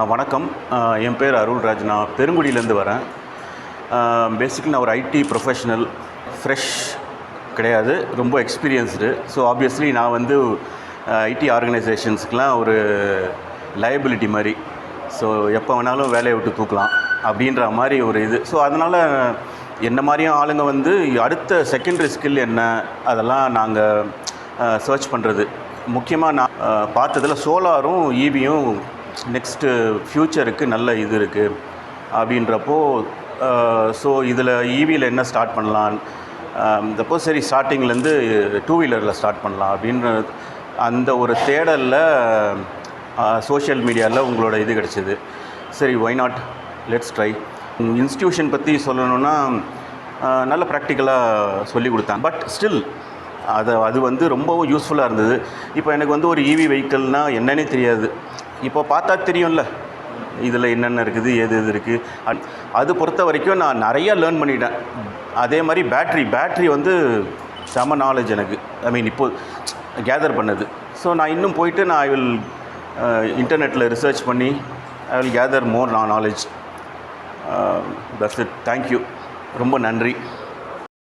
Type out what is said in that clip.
வணக்கம். என் பேர் அருள்ராஜ். நான் பெருங்குடியிலேருந்து வரேன். பேசிக்கலி நான் ஒரு ஐடி ப்ரொஃபஷ்னல். ஃப்ரெஷ் கிடையாது, ரொம்ப எக்ஸ்பீரியன்ஸ்டு. ஸோ ஆப்வியஸ்லி நான் வந்து ஐடி ஆர்கனைசேஷன்ஸ்க்கெலாம் ஒரு லயபிலிட்டி மாதிரி. ஸோ எப்போ வேணாலும் வேலையை விட்டு தூக்கலாம் அப்படின்ற மாதிரி ஒரு இது. ஸோ அதனால் என்ன மாதிரியும் ஆளுங்க வந்து அடுத்த செகண்டரி ஸ்கில் என்ன, அதெல்லாம் நாங்கள் சர்ச் பண்ணுறது. முக்கியமாக நான் பார்த்ததில் சோலாரும் ஈவியும் நெக்ஸ்ட்டு ஃப்யூச்சருக்கு நல்ல இது இருக்குது அப்படின்றப்போ, ஸோ இதில் ஈவியில் என்ன ஸ்டார்ட் பண்ணலாம், இந்தப்போ சரி ஸ்டார்டிங்லேருந்து டூ வீலரில் ஸ்டார்ட் பண்ணலாம் அப்படின்ற அந்த ஒரு தேடலில் சோஷியல் மீடியாவில் உங்களோட இது கிடச்சிது. சரி, why not, let's try. Institution பற்றி சொல்லணுன்னா நல்ல ப்ராக்டிக்கலாக சொல்லி கொடுத்தாங்க. பட் ஸ்டில் அது வந்து ரொம்பவும் யூஸ்ஃபுல்லாக இருந்தது. இப்போ எனக்கு வந்து ஒரு ஈவி வெஹிக்கிள்னால் என்னன்னே தெரியாது. இப்போ பார்த்தா தெரியும்ல இதில் என்னென்ன இருக்குது, எது இருக்குது. அது பொறுத்த வரைக்கும் நான் நிறையா லேர்ன் பண்ணிட்டேன். அதே மாதிரி பேட்ரி வந்து செம நாலேஜ் எனக்கு. இப்போது கேதர் பண்ணது. ஸோ நான் இன்னும் போயிட்டு ஐ வில் இன்டர்நெட்டில் ரிசர்ச் பண்ணி I will gather more knowledge. That's it. Thank you. ரொம்ப நன்றி.